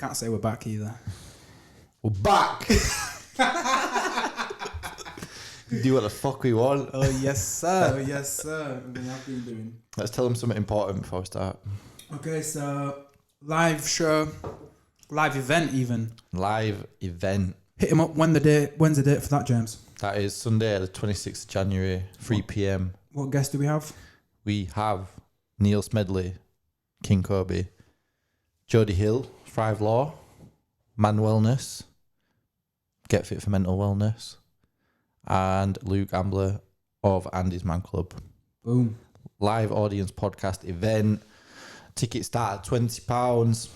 Can't say we're back either. We're back. Do what the fuck we want. Oh, yes, sir. Yes, sir. We have been doing. Let's tell them something important before we start. Okay, so live show, live event even. Live event. Hit him up. When's the date for that, James? That is Sunday, the 26th of January, 3 p.m. What guest do we have? We have Neil Smedley, King Kobe, Jodie Hill, Thrive Law, Man Wellness, Get Fit for Mental Wellness, and Luke Ambler of Andy's Man Club. Boom. Live audience podcast event. Tickets start at £20.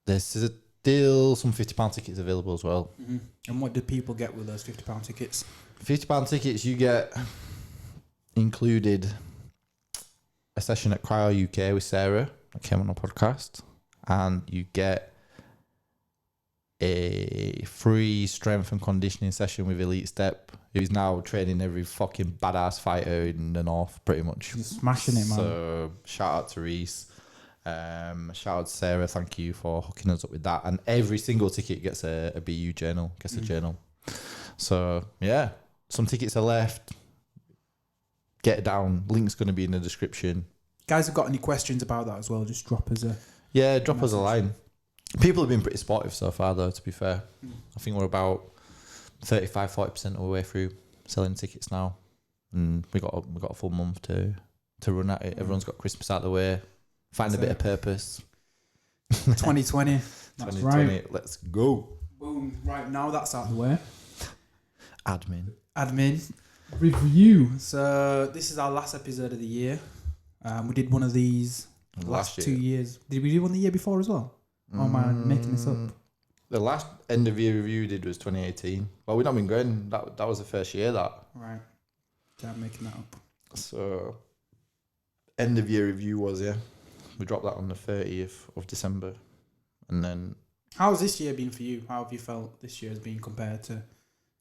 There's still some £50 tickets available as well. Mm-hmm. And what do people get with those £50 tickets? £50 tickets, you get included a session at Cryo UK with Sarah that came on the podcast, and you get a free strength and conditioning session with Elite Step, who's now training every fucking badass fighter in the north, pretty much. He's smashing it, man. So shout out to Reese, shout out to Sarah. Thank you for hooking us up with that. And every single ticket gets a BU journal, gets a journal. So yeah, some tickets are left. Get it down. Link's going to be in the description. Guys have got any questions about that as well, just drop us drop us a line. People have been pretty supportive so far, though, to be fair. I think we're about 35-40% of the way through selling tickets now, and we got a full month to run at it. Everyone's got Christmas out of the way. Find a bit of purpose. 2020. That's 2020. right. Let's go. Boom. Right, now that's out of the way. Admin. Review. So this is our last episode of the year. We did one of these last 2 years. Did we do one the year before as well? Or am I making this up? The last end of year review we did was 2018. Well, we've not been going. That was the first year that. Right. Yeah, I'm making that up. So end of year review was, we dropped that on the 30th of December. And then... How's this year been for you? How have you felt this year has been compared to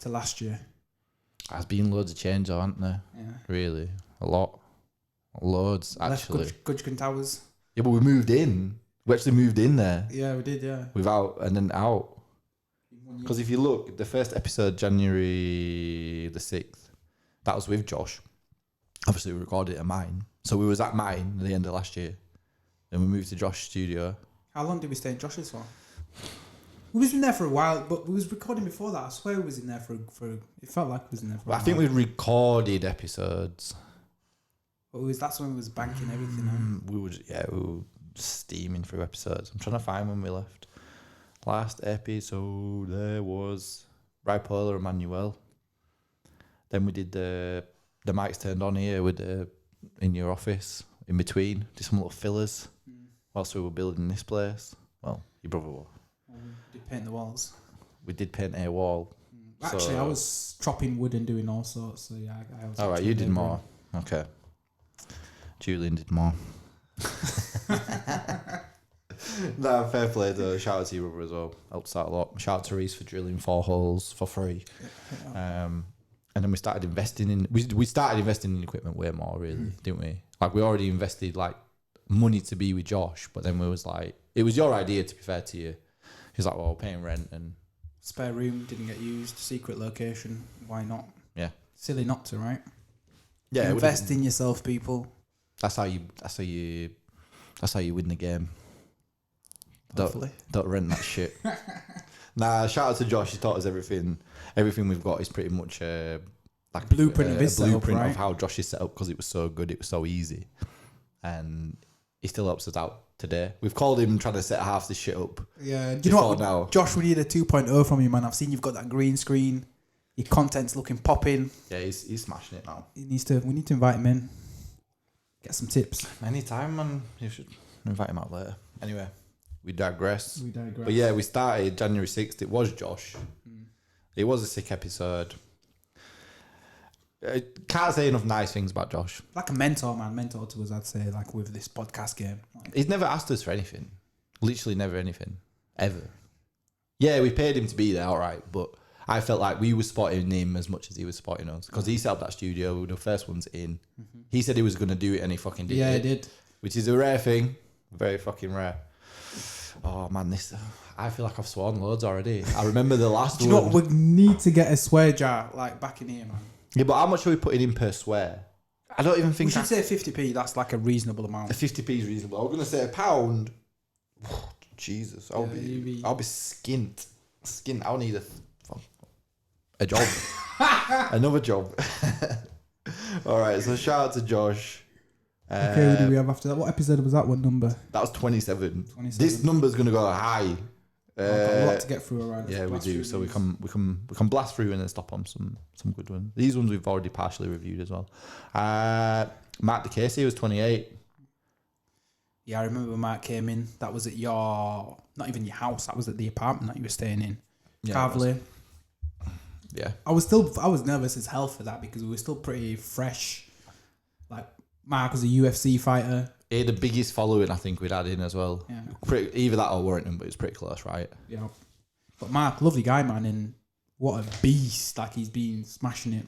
last year? There's been loads of change, hasn't there? Yeah. Really. A lot. Loads, actually. Left Gudgeon Towers. Yeah, but we moved in. We actually moved in there. Yeah, we did, yeah. Without, and then out. Because if you look, the first episode, January the 6th, that was with Josh. Obviously, we recorded it at mine. So we was at mine at the end of last year. Then we moved to Josh's studio. How long did we stay in Josh's for? We was in there for a while, but we was recording before that. I swear we was in there for it felt like we was in there for a while. I think we recorded episodes. But that's when we was banking everything. We were steaming through episodes. I'm trying to find when we left. Last episode there was Bipolar Emmanuel. Then we did the mics turned on here with in your office in between. Did some little fillers whilst we were building this place. Well, your brother was. Did paint the walls. We did paint a wall. Actually, I was chopping wood and doing all sorts. So yeah, I was. All right, you did more. Okay. Julian did more. No, fair play though. Shout out to your brother as well. Helped us out a lot. Shout out to Reese for drilling 4 holes for free. And then we started investing in. We started investing in equipment way more, really, didn't we? Like we already invested like money to be with Josh, but then we was like, it was your idea, to be fair to you. He's like, well, paying rent and spare room didn't get used. Secret location. Why not? Yeah. Silly not to, right? Yeah. Invest in yourself, people. That's how you win the game. Hopefully. Don't rent that shit. Nah, shout out to Josh. He taught us everything. Everything we've got is pretty much like blueprint of his blueprint setup, right? of how Josh is set up, because it was so good. It was so easy, and he still helps us out today. We've called him trying to set half this shit up. Yeah. Do you know what, now. Josh? We need a 2.0 from you, man. I've seen you've got that green screen. Your content's looking popping. Yeah, he's smashing it now. We need to invite him in. Get some tips. Anytime, man. You should invite him out later. Anyway, we digress. But yeah, we started January 6th. It was Josh. It was a sick episode. I can't say enough nice things about Josh. Like a mentor, man. Mentor to us, I'd say, like with this podcast game. He's never asked us for anything. Literally never anything. Ever. Yeah, we paid him to be there, all right, but I felt like we were supporting him as much as he was supporting us, because he set up that studio. We were the first ones in. He said he was going to do it, and he fucking did it. Yeah, he did. Which is a rare thing. Very fucking rare. Oh man, I feel like I've sworn loads already. I remember the last Do you know one. what? We need to get a swear jar like back in here, man. Yeah, but how much are we putting in per swear? I don't even think we should say 50p. That's like a reasonable amount. A 50p is reasonable. I was gonna say a pound. Jesus, I'll be skint. I'll need a job, another job. All right, so shout out to Josh. Okay, what do we have after that? What episode was that? What number? That was 27. This number's gonna go high. Got a lot to get through around. Yeah, we do. So we can blast through and then stop on some good ones. These ones we've already partially reviewed as well. Matt DeCasey was 28. Yeah, I remember Mark came in. That was at not even your house. That was at the apartment that you were staying in. Yeah, Carvely. Yeah. I was nervous as hell for that because we were still pretty fresh. Like Mark was a UFC fighter. He had the biggest following I think we'd had in as well. Yeah. Either that or Warrington, but it's pretty close, right? Yeah. But Mark, lovely guy, man, and what a beast! Like he's been smashing it.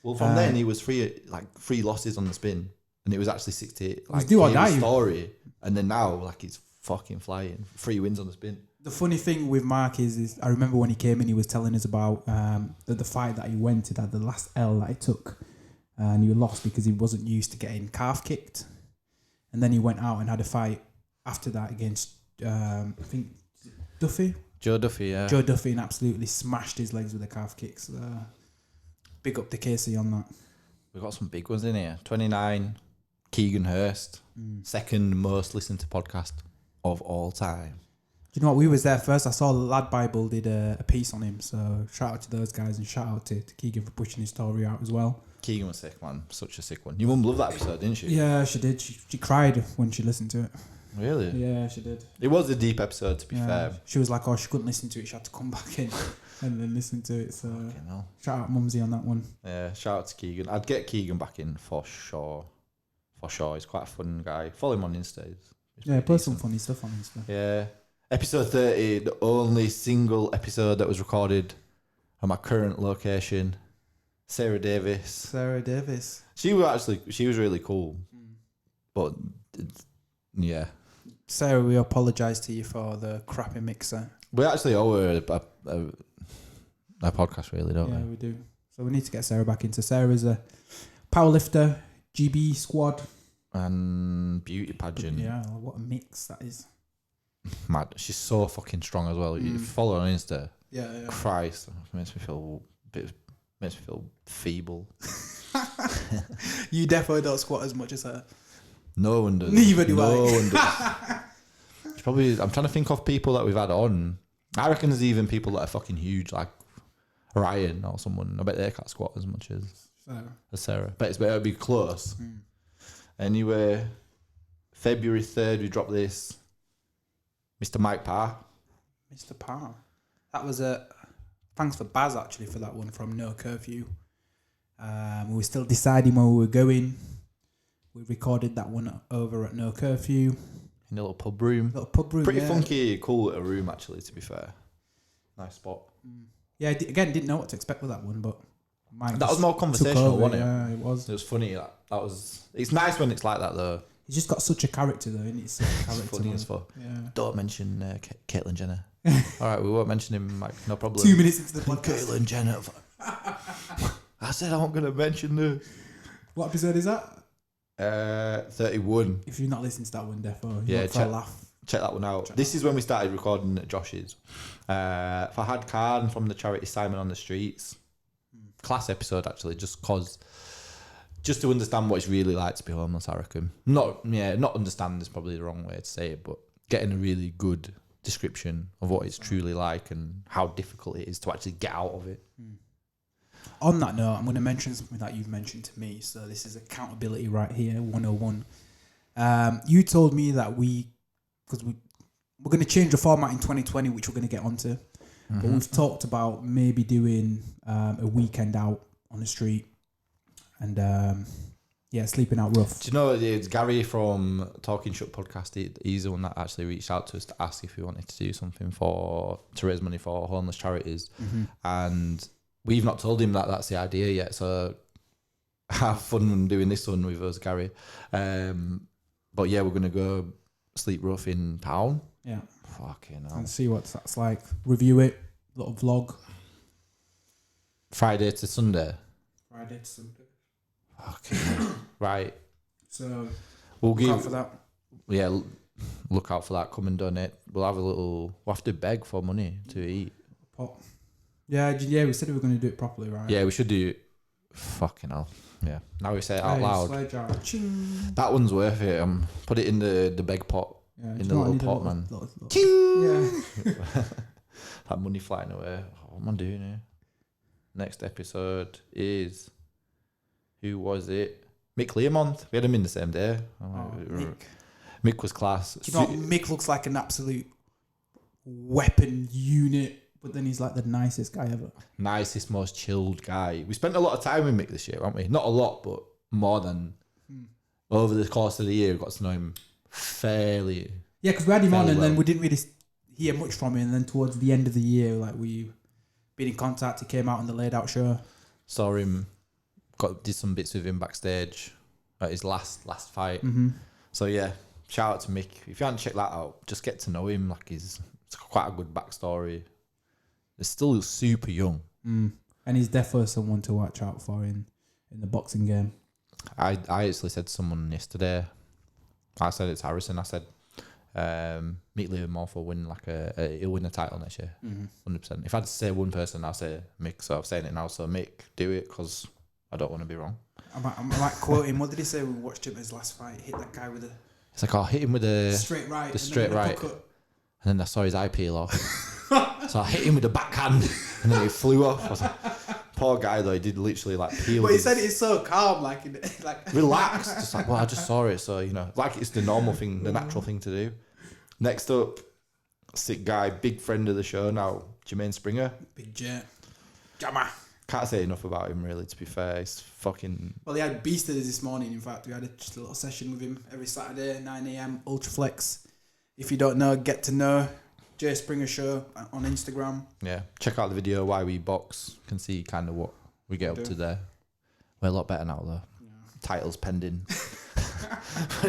Well, from then he was three losses on the spin, and it was actually 68. Like do or die. Story, and then now like he's fucking flying. 3 wins on the spin. The funny thing with Mark is I remember when he came in, he was telling us about the fight that he went to, that the last L that he took, and he lost because he wasn't used to getting calf kicked. And then he went out and had a fight after that against, I think, Duffy? Joe Duffy, yeah. Joe Duffy, and absolutely smashed his legs with the calf kicks. Big up to Casey on that. We've got some big ones in here. 29, Keegan Hurst. Second most listened to podcast of all time. Do you know what? We was there first. I saw Lad Bible did a piece on him. So shout out to those guys and shout out to Keegan for pushing his story out as well. Keegan was sick, man. Such a sick one. Your mum loved that episode, didn't she? Yeah, she did. She cried when she listened to it. Really? Yeah, she did. It was a deep episode, to be fair. She was like, oh, she couldn't listen to it. She had to come back in and then listen to it. So shout out Mumsy on that one. Yeah, shout out to Keegan. I'd get Keegan back in for sure. For sure. He's quite a fun guy. Follow him on Insta. Yeah, post some funny stuff on Insta. Yeah. Episode 30, the only single episode that was recorded at my current location. Sarah Davis. She was really cool. But yeah. Sarah, we apologise to you for the crappy mixer. We actually owe her a podcast, really, don't we? Yeah, we do. So we need to get Sarah back into. Sarah's a powerlifter, GB squad. And beauty pageant. Yeah, what a mix that is. Mad. She's so fucking strong as well. You follow her on Insta. Yeah. Christ. Makes me feel feeble. You definitely don't squat as much as her. No one does. Neither do I. No one does. Probably. I'm trying to think of people that we've had on. I reckon there's even people that are fucking huge, like Ryan or someone. I bet they can't squat as much as Sarah. But it's better to be close. Anyway, February 3rd, we dropped this. Mr. Mike Parr. Mr. Parr. That was thanks for Baz actually for that one from No Curfew. We were still deciding where we were going. We recorded that one over at No Curfew. In a little pub room. Pretty funky, cool little room actually, to be fair. Nice spot. Yeah, again, didn't know what to expect with that one, but Mike that was more conversational, wasn't it? Yeah, it was. It was funny. That was. It's nice when it's like that though. He's just got such a character though, isn't he? Such a character. Funny as fuck. Yeah. Don't mention Caitlyn Jenner. All right, we won't mention him, Mike. No problem. 2 minutes into the podcast. Caitlyn Jenner. I said I'm going to mention the. What episode is that? 31. If you're not listening to that one, defo. Yeah, check that one out. This is when we started recording at Josh's. Fahad Khan from the charity Simon on the Streets. Class episode actually, just to understand what it's really like to be homeless, I reckon. Not understand is probably the wrong way to say it, but getting a really good description of what it's truly like and how difficult it is to actually get out of it. On that note, I'm going to mention something that you've mentioned to me. So this is accountability right here, 101. You told me that we're going to change the format in 2020, which we're going to get onto. But we've talked about maybe doing a weekend out on the street and sleeping out rough. Do you know it's Gary from Talking Shut podcast? He's the one that actually reached out to us to ask if we wanted to do something to raise money for homeless charities, and we've not told him that that's the idea yet. So have fun doing this one with us, Gary. But yeah, we're gonna go sleep rough in town. Yeah. Fucking hell. And see what that's like. Review it. Little vlog. Friday to Sunday. Friday to Sunday. Fucking hell. Right. So We'll look out for that. Yeah, look out for that. Come and donate. We'll have to beg for money to eat. Pot. Yeah, we said we were going to do it properly, right? Yeah, we should do it. Fucking hell. Yeah. Now we say it out loud. That one's worth it. Put it in the beg pot. Yeah, in the little pot, man. Yeah. That money flying away. What am I doing here? Next episode is... Who was it? Mick Learmonth. We had him in the same day. Mick was class. Do you know what? Mick looks like an absolute weapon unit, but then he's like the nicest guy ever. Nicest, most chilled guy. We spent a lot of time with Mick this year, haven't we? Not a lot, but more than over the course of the year. We got to know him fairly. Yeah, because we had him on, and then we didn't really hear much from him. And then towards the end of the year, like we been in contact. He came out on the Laid Out show. Saw him. Did some bits with him backstage at his last fight. So yeah, shout out to Mick. If you haven't checked that out, just get to know him. Like it's quite a good backstory. He's still super young, and he's definitely someone to watch out for in the boxing game. I actually said to someone yesterday. I said it's Harrison. I said Mick Learmonth will win he'll win a title next year, 100%. If I had to say one person, I'll say Mick. So I'm saying it now. So Mick, do it because I don't want to be wrong. I might quote him. What did he say? We watched him his last fight. Hit that guy with a... It's like, hit him with a... Straight right. The straight right. And then I saw his eye peel off. So I hit him with the backhand. And then he flew off. I was like, poor guy though. He did literally peel. But he said it's so calm. Like relaxed. Just like, well, I just saw it. So, like it's the normal thing, the natural thing to do. Next up, sick guy, big friend of the show now, Jermaine Springer. Big Jet. Jammer. Can't say enough about him, really, to be fair. He's fucking... Well, he had beasted us this morning, in fact. We had just a little session with him every Saturday, 9 a.m, Ultraflex. If you don't know, get to know. Jay Springer Show on Instagram. Yeah, check out the video, Why We Box. You can see kind of what we get up to there. We're a lot better now, though. Yeah. Titles pending.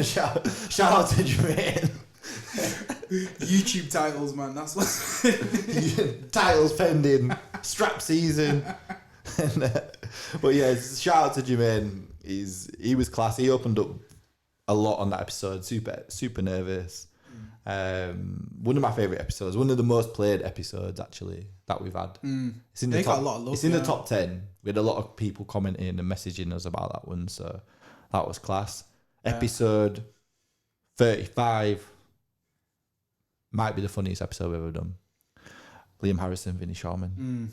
shout out to Jermaine. YouTube titles, man. That's what... Titles pending. Strap season. But yeah, shout out to Jermaine. He was class. He opened up a lot on that episode. Super nervous. One of my favourite episodes. One of the most played episodes actually that we've had. It's in the top, got a lot of love. It's in the top 10. We had a lot of people commenting and messaging us about that one, so that was class. Episode 35 might be the funniest episode we've ever done. Liam Harrison, Vinny Sharman.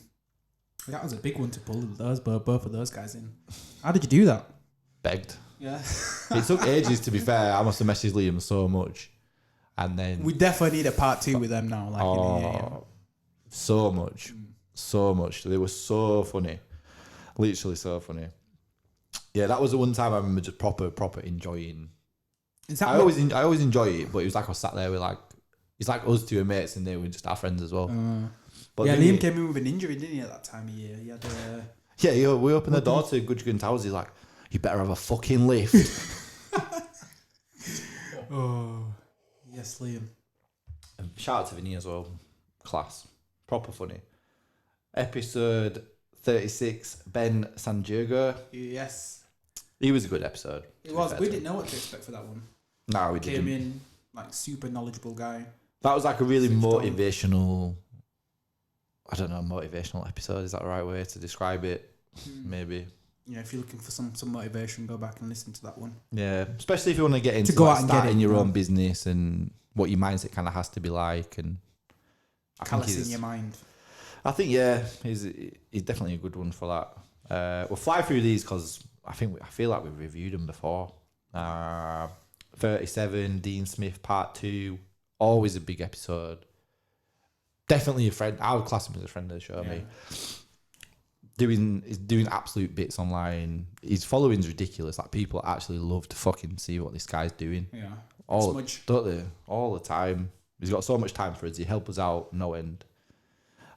That was a big one to pull both of those guys in. How did you do that? Begged. Yeah. It took ages, to be fair. I must have messaged Liam so much. And then... We definitely need a part 2 with them now. So much. So much. They were so funny. Literally so funny. Yeah, that was the one time I remember just proper enjoying. I always enjoy it, but it was like I was sat there with it's like us two mates and they were just our friends as well. But yeah, Liam came in with an injury, didn't he, at that time of year? He had we opened the door to Gudgeon Towers. He's like, you better have a fucking lift. Oh, yes, Liam. And shout out to Vinny as well. Class. Proper funny. Episode 36, Ben Sandiego. Yes. He was a good episode. It was. We didn't know what to expect for that one. No, we didn't. Came in, super knowledgeable guy. That was a really motivational... I don't know, motivational episode. Is that the right way to describe it? Maybe. Yeah, if you're looking for some motivation, go back and listen to that one. Yeah, especially if you want to get into starting your own business and what your mindset kind of has to be like. And callous in your mind. I think, he's definitely a good one for that. We'll fly through these because I feel like we've reviewed them before. 37, Dean Smith, part 2. Always a big episode. Definitely a friend. I would class him as a friend of the show. Yeah. He's doing absolute bits online. His following's ridiculous. People actually love to fucking see what this guy's doing. Yeah. Don't they? All the time. He's got so much time for us. He helps us out no end.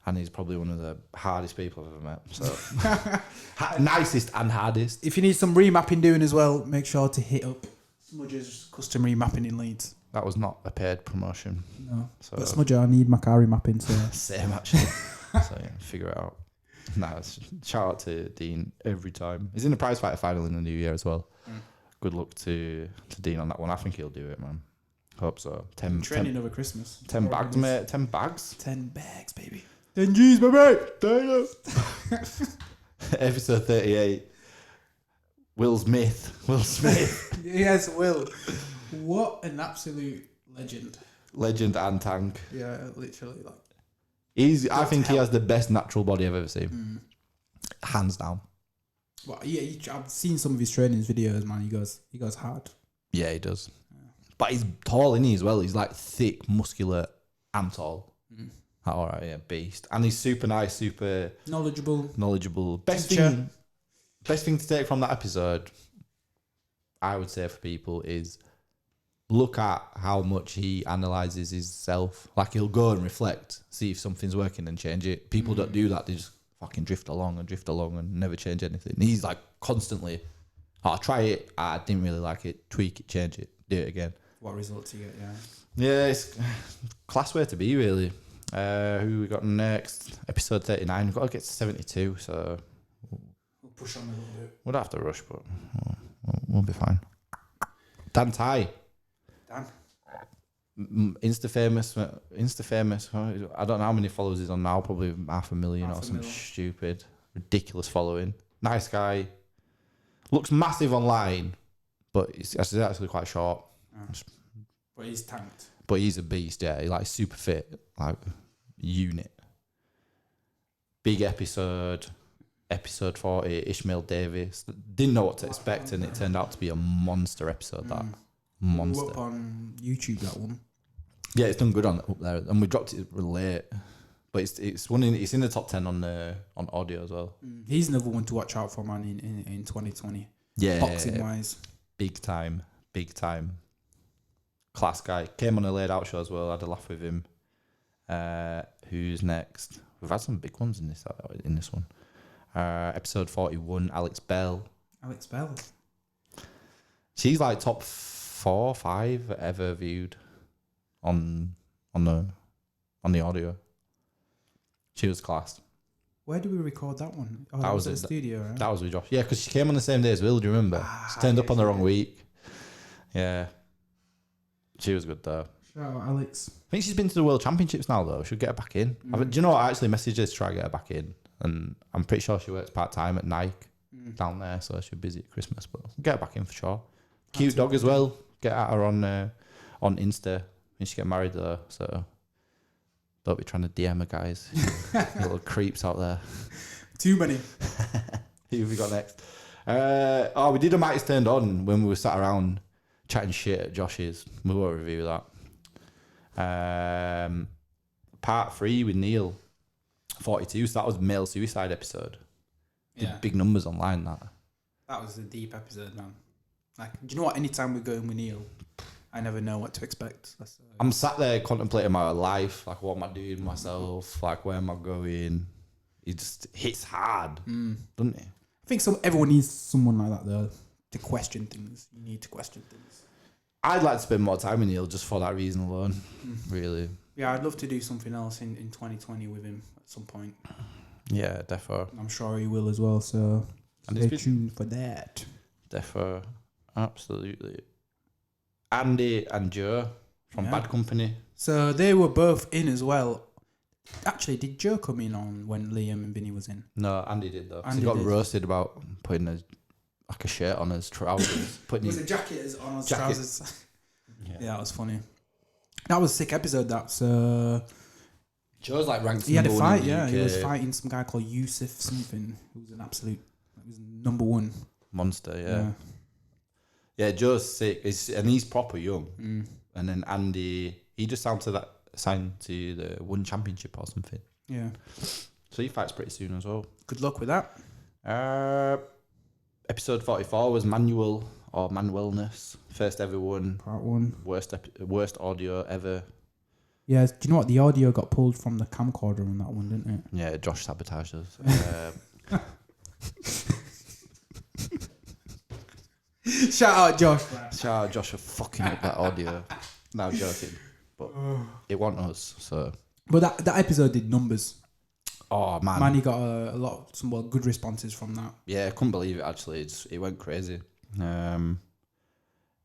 And he's probably one of the hardest people I've ever met. So nicest and hardest. If you need some remapping doing as well, make sure to hit up Smudge's custom remapping in Leeds. That was not a paid promotion. No. So But Smudger, I need Macari mapping, so... same actually. So yeah, figure it out. Nah, shout out to Dean every time. He's in the prize fighter final in the new year as well. Good luck to Dean on that one. I think he'll do it, man. Hope so. Training over Christmas. 10 bags, mate. 10 bags. 10 bags, baby. 10 G's, baby. Damn. Episode 38. Will Smith. Yes, Will. What an absolute legend. Legend and tank. Yeah, literally. Like. I think he has the best natural body I've ever seen. Hands down. Well, yeah, I've seen some of his training videos, man. He goes hard. Yeah, he does. Yeah. But he's tall, isn't he, as well? He's like thick, muscular, and tall. All right, yeah, beast. And he's super nice, super... Knowledgeable. Best thing to take from that episode, I would say for people, is look at how much he analyses himself. Like, he'll go and reflect, see if something's working and change it. People don't do that. They just fucking drift along and never change anything. He's like constantly, I'll try it. I didn't really like it. Tweak it, change it, do it again. What results you get, yeah. Yeah, it's class way to be, really. Who we got next? Episode 39. We've got to get to 72, so... We'll push on a little bit. We'll have to rush, but we'll be fine. Dan Ty. Dan? Insta famous. I don't know how many followers he's on now. Probably 500,000 or something stupid, ridiculous following. Nice guy. Looks massive online, but he's actually quite short. But he's tanked. But he's a beast. Yeah, he's like super fit, like unit. Big episode 40. Ishmael Davis. Didn't know what to expect, and it turned out to be a monster episode. That monster. We're up on YouTube, that one. Yeah, it's done good up there, and we dropped it late, but it's in the top 10 on audio as well. He's another one to watch out for, man, in 2020. Yeah, boxing wise, big time, class guy. Came on a laid out show as well. I had a laugh with him. Who's next? We've had some big ones in this one. Episode 41. Alex Bell. She's like top 4 or 5 ever viewed on the audio. She was classed. Where did we record that one? Oh, that was at the studio, right? That was with Josh. Yeah, because she came on the same day as Will. Do you remember? She turned up on the wrong week. Yeah, she was good though. Shout out Alex. I think she's been to the World Championships now though. She'll get her back in. Do you know what? I actually messaged her to try to get her back in, and I'm pretty sure she works part time at Nike down there, so she'll be busy at Christmas. But get her back in for sure. Cute dog as well. Get at her on Insta when she get married though. So don't be trying to DM her, guys. Little creeps out there. Too many. Who have we got next? We did a Mighty's Turned On when we were sat around chatting shit at Josh's. We won't review that. Part 3 with Neil. 42. So that was male suicide episode. Did big numbers online, that. That was a deep episode, man. Like, do you know what? Anytime we go in with Neil, I never know what to expect. I'm sat there contemplating my life, like what am I doing with myself, like where am I going? It just hits hard, doesn't it? I think everyone needs someone like that though to question things. You need to question things. I'd like to spend more time with Neil just for that reason alone, really. Yeah, I'd love to do something else in 2020 with him at some point. Yeah, defo. I'm sure he will as well, so stay tuned for that. Defo, absolutely. Andy and Joe from Bad Company. So they were both in as well. Actually, did Joe come in on when Liam and Vinny was in? No, Andy did though. He got roasted about putting a shirt on his trousers. It was a jacket on his trousers. Yeah, that was funny. That was a sick episode. Joe's like ranked. He had a fight. Yeah, he was fighting some guy called Yusuf something, who was an absolute. He was number one monster. Yeah. Yeah, Joe's sick, and he's proper young. And then Andy, he just signed to the One Championship or something. Yeah. So he fights pretty soon as well. Good luck with that. Episode 44 was Manual or Manuelness. First ever one. Part 1. Worst audio ever. Yeah, do you know what? The audio got pulled from the camcorder on that one, didn't it? Yeah, Josh sabotaged us. Shout out Josh. Shout out Josh for fucking up that audio. No, I'm joking. But it wasn't us, so. But that episode did numbers. Oh, man. Manny got some good responses from that. Yeah, I couldn't believe it, actually. It went crazy.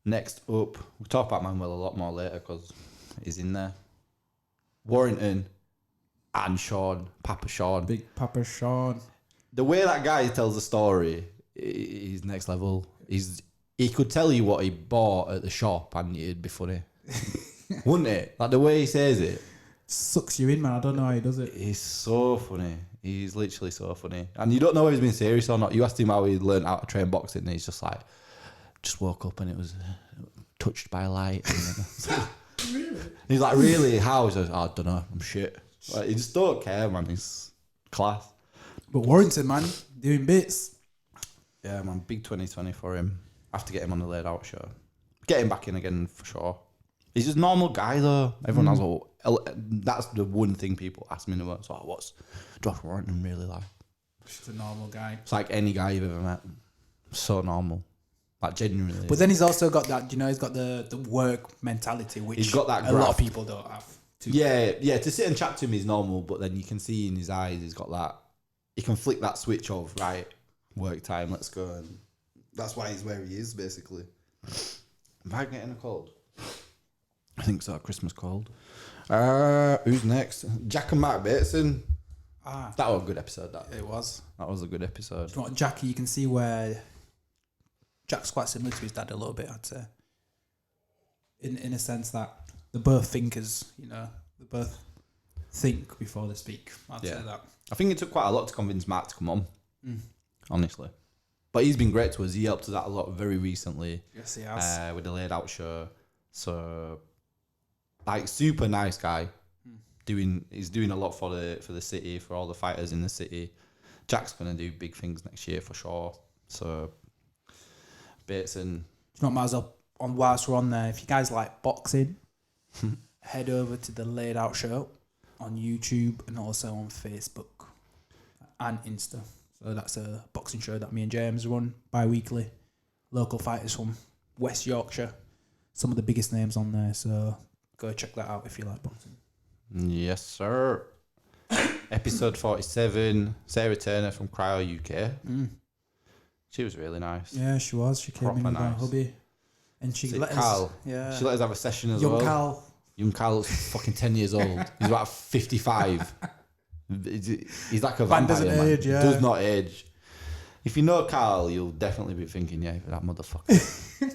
Next up, we'll talk about Manuel a lot more later because he's in there. Warrington and Sean, Papa Sean. Big Papa Sean. The way that guy tells the story is next level. He could tell you what he bought at the shop and it'd be funny. Wouldn't it? Like the way he says it. Sucks you in, man. I don't know how he does it. He's so funny. He's literally so funny. And you don't know if he's been serious or not. You asked him how he learned how to train boxing and he's just like, just woke up and it was touched by a light. Really? He's like, really? How? He says, I don't know. I'm shit. Like, he just don't care, man. He's class. But Warrington, man, doing bits. Yeah, man. Big 2020 for him. I have to get him on the laid out show. Get him back in again for sure. He's just a normal guy though. Everyone has that's the one thing people ask me the most. So what's Josh Warrington really like? Just a normal guy. It's like any guy you've ever met. So normal. Like genuinely. But then he's also got that, he's got the work mentality, which he's got that a lot of people don't have. Yeah. To sit and chat to him is normal, but then you can see in his eyes he's got that. He can flick that switch of right, work time, let's go, and that's why he's where he is basically. Am I getting a cold? I think so. Christmas cold. Who's next? Jack and Mark Bateson. That was a good episode. It was. That was a good episode. Do you know what, Jackie? You can see where Jack's quite similar to his dad a little bit, I'd say. In a sense that they're both thinkers. They both think before they speak. I'd say that. I think it took quite a lot to convince Mark to come on. Honestly, but he's been great to us. He helped us out a lot very recently. Yes, he has. With the laid out show. So, like, super nice guy. He's doing a lot for the city, for all the fighters in the city. Jack's gonna do big things next year for sure. So, Bateson. It's not matters up on whilst we're on there. If you guys like boxing, head over to the Laid Out Show on YouTube and also on Facebook and Insta. So that's a boxing show that me and James run bi-weekly. Local fighters from West Yorkshire. Some of the biggest names on there. So go check that out if you like boxing. Yes, sir. Episode 47, Sarah Turner from Cryo UK. She was really nice. Yeah, she was. She came in with her hubby. And she let Carl. us... Yeah. She let us have a session as Young well. Carl. Young Carl's fucking 10 years old. He's about 55. He's like a Man vampire, doesn't man. age, yeah. Does not age. If you know Carl, you'll definitely be thinking, yeah, that motherfucker.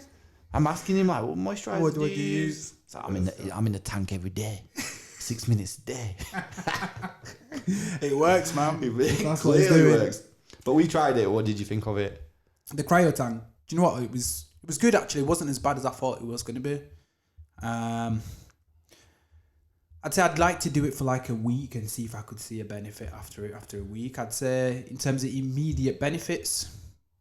I'm asking him, like, what moisturiser do you use? So I'm in the tank every day. 6 minutes a day. It works, man. It clearly works. But we tried it. What did you think of it? The cryo tank. Do you know what? It was good, actually. It wasn't as bad as I thought it was going to be. I'd say I'd like to do it for like a week and see if I could see a benefit after a week. I'd say in terms of immediate benefits,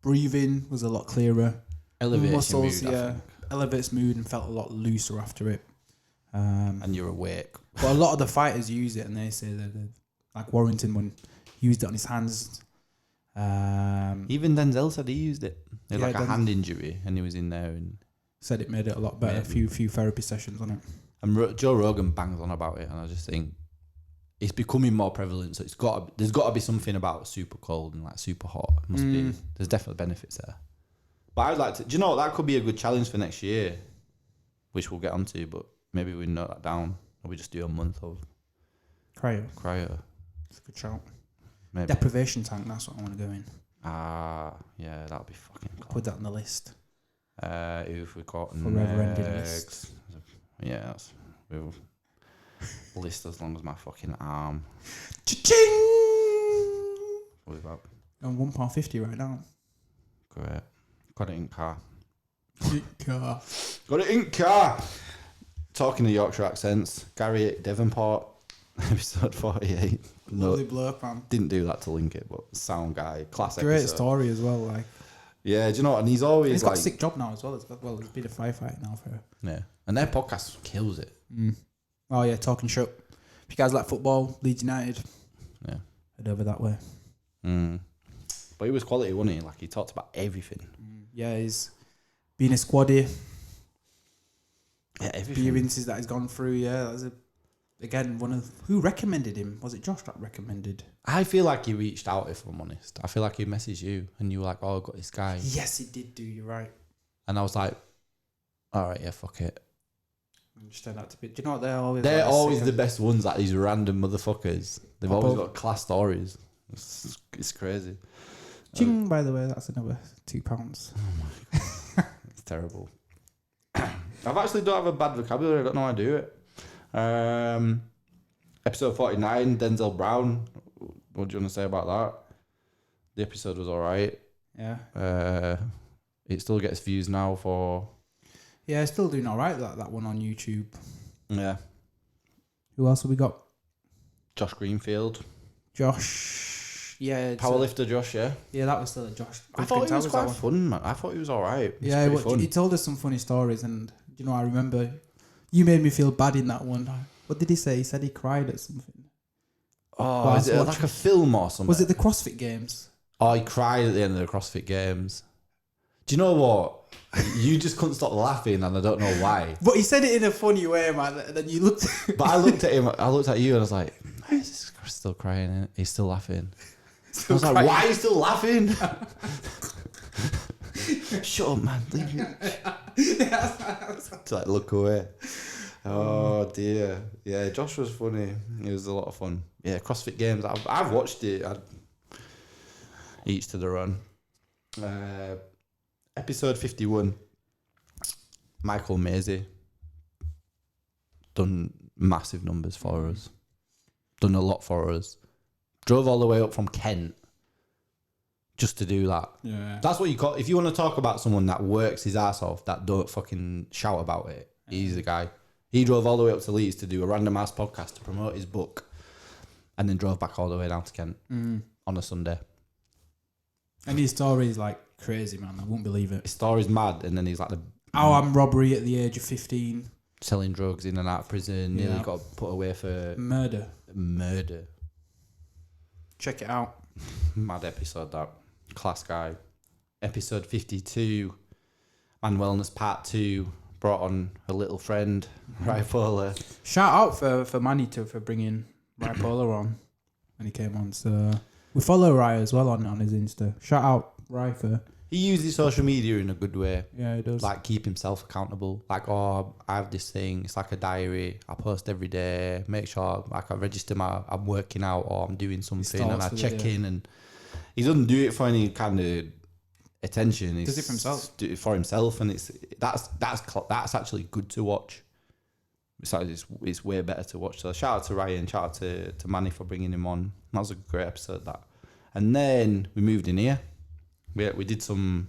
breathing was a lot clearer. Elevates muscles, your mood, yeah, elevates mood and felt a lot looser after it. And you're awake. But a lot of the fighters use it and they say that like Warrington when he used it on his hands. Even Denzel said he used it. He had like a Denzel hand injury and he was in there and said it made it a lot better. A few therapy sessions on it. And Joe Rogan bangs on about it, and I just think it's becoming more prevalent. So there's got to be something about super cold and like super hot. It must be. There's definitely benefits there. But I'd like to. Do you know what? That could be a good challenge for next year, which we'll get onto. But maybe we note that down, or we just do a month of cryo. It's a good shout. Maybe. Deprivation tank. That's what I want to go in. Yeah, that'd be fucking cool. Put that on the list. If we got Forever ending list. Yeah, we'll list as long as my fucking arm. Cha-ching! What about? I'm £1.50 right now. Great. Got it in car. Car. Got it in car. Talking to Yorkshire accents, Gary at Devonport, episode 48. Lovely bloke, man. Didn't do that to link it, but sound guy, class Great episode. story as well, like. Yeah, do you know what? And he's always he's got like, a sick job now as well. He's been a firefighter now for. Yeah, and their podcast kills it. Oh yeah, talking shit. If you guys like football, Leeds United, yeah, head over that way. But he was quality, wasn't he? Like he talked about everything. Yeah, he's been a squaddy. experiences that he's gone through. Yeah, that's again one of who recommended him. Was it Josh that recommended? I feel like he reached out. If I'm honest, I feel like he messaged you, and you were like, "Oh, I've got this guy." Yes, he did. You're right. And I was like, "All right, yeah, fuck it." Just turned out to be. Do you know what they're always? They're like always the best ones. Like these random motherfuckers. They've always got class stories. It's crazy. Ching, by the way, that's another £2. It's terrible. I've actually don't have a bad vocabulary. I don't know how to do it. Episode 49, Denzel Brown. What do you want to say about that? The episode was all right. Yeah. It still gets views now for... Yeah, it's still doing all right, that one on YouTube. Yeah. Who else have we got? Josh Greenfield. Josh. Yeah. Powerlifter Josh, yeah. Yeah, that was still a Josh. I thought he was quite fun, man. I thought he was all right. Yeah, he told us some funny stories, and you know, I remember you made me feel bad in that one. What did he say? He said he cried at something. Oh, is it like a film or something? Was it the CrossFit Games? Oh, he cried at the end of the CrossFit Games. Do you know what? You just couldn't stop laughing, and I don't know why. But he said it in a funny way, man. And then you looked. But I looked at him. I looked at you, and I was like, "Why is this guy still crying? He's still laughing." I was like, "Why are you still laughing?" Shut up, man. Leave me. To like look away. Oh dear. Yeah, Josh was funny. It was a lot of fun. Yeah, CrossFit Games. I've watched it. Each to their own. Episode 51. Michael Maisie. Done massive numbers for us. Done a lot for us. Drove all the way up from Kent just to do that. Yeah. That's what you call... If you want to talk about someone that works his ass off, that don't fucking shout about it, he's the guy. He drove all the way up to Leeds to do a random ass podcast to promote his book, and then drove back all the way down to Kent on a Sunday. And his story is like crazy, man. I won't believe it. His story's mad, and then he's like armed robbery at the age of 15. Selling drugs in and out of prison. Nearly got put away for murder. Check it out. Mad episode, that. Class guy. Episode 52. Man Wellness Part 2. Brought on a little friend, Ripola. Shout out for Manny for bringing Ripola on when he came on. So we follow Rai as well on his Insta. Shout out Rai for... He uses social media in a good way. Yeah, he does. Like, keep himself accountable. Like, oh, I have this thing. It's like a diary. I post every day. Make sure, like, I register I'm working out or I'm doing something, and I check in. And he doesn't do it for any kind of attention. He does it for himself. Do it for himself, and that's actually good to watch. It's way better to watch. So shout out to Ryan. Shout out to Manny for bringing him on. That was a great episode, that. And then we moved in here. We did some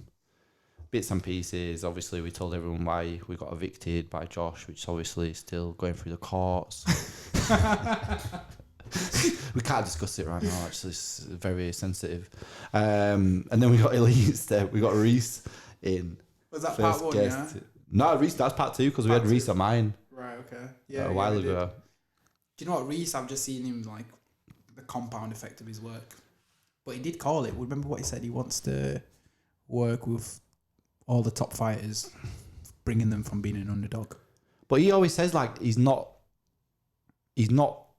bits and pieces. Obviously, we told everyone why we got evicted by Josh, which is obviously still going through the courts. We can't discuss it right now, actually. It's very sensitive. And then we got Elise. We got Reese in. Was that part one, yeah? No, Reese, that's part 2, because we had Reese on mine. Right, okay. Yeah, a while ago. Do you know what, Reese, I've just seen him, like, the compound effect of his work. But he did call it. Remember what he said? He wants to work with all the top fighters, bringing them from being an underdog. But he always says, like, he's not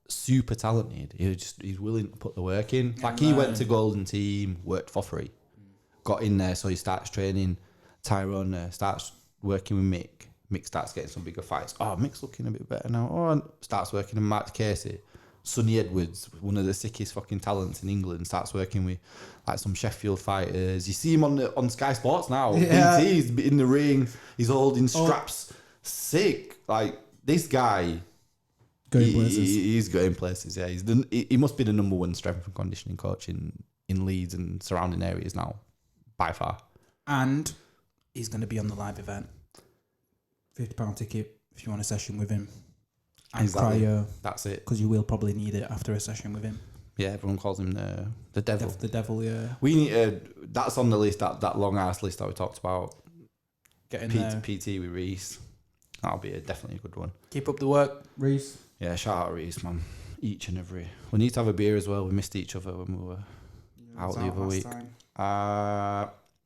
super talented. He's willing to put the work in. Like, he went to Golden Team, worked for free, got in there, so he starts training. Tyrone starts working with Mick. Mick starts getting some bigger fights. Oh, Mick's looking a bit better now. Oh, starts working with Mark Casey. Sonny Edwards, one of the sickest fucking talents in England, starts working with like some Sheffield fighters. You see him on Sky Sports now. Yeah. He's in the ring. He's holding straps. Sick. Like, this guy, he's going places. Yeah, he must be the number one strength and conditioning coach in Leeds and surrounding areas now, by far. And he's going to be on the live event. £50 ticket if you want a session with him. And exactly. cryo. That's it. Because you will probably need it after a session with him. Yeah, everyone calls him the devil. The devil, yeah. We need that's on the list, that long ass list that we talked about. Getting PT with Reese. That'll be definitely a good one. Keep up the work, Reese. Yeah, shout out Reese, man. Each and every. We need to have a beer as well. We missed each other when we were out the other week.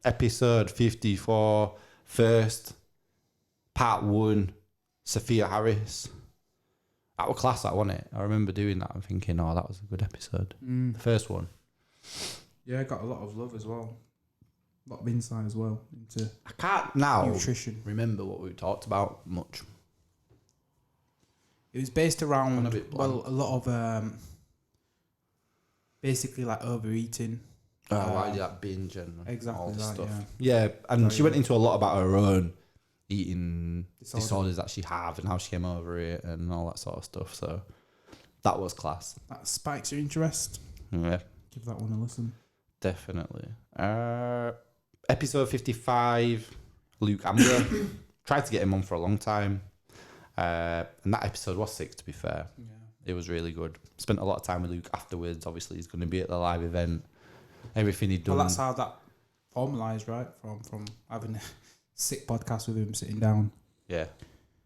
Episode 54, first part 1. Sophia Harris. That was class, that wasn't it? I remember doing that and thinking, oh, that was a good episode. The first one. Yeah, I got a lot of love as well. A lot of insight as well into I can't now nutrition. remember what we talked about much. It was based around, a lot of basically like overeating. Why did that binge and Exactly all this that, stuff. yeah. Yeah, and she went into a lot about her own eating disorders that she have and how she came over it and all that sort of stuff. So that was class. That spikes your interest. Yeah, Give that one a listen. definitely. Episode 55, Luke Amber. Tried to get him on for a long time. And that episode was sick, to be fair. Yeah. It was really good. Spent a lot of time with Luke afterwards. Obviously, he's going to be at the live event. Everything he'd done. Well, that's how that formalised, right? From having a sick podcast with him sitting down. Yeah,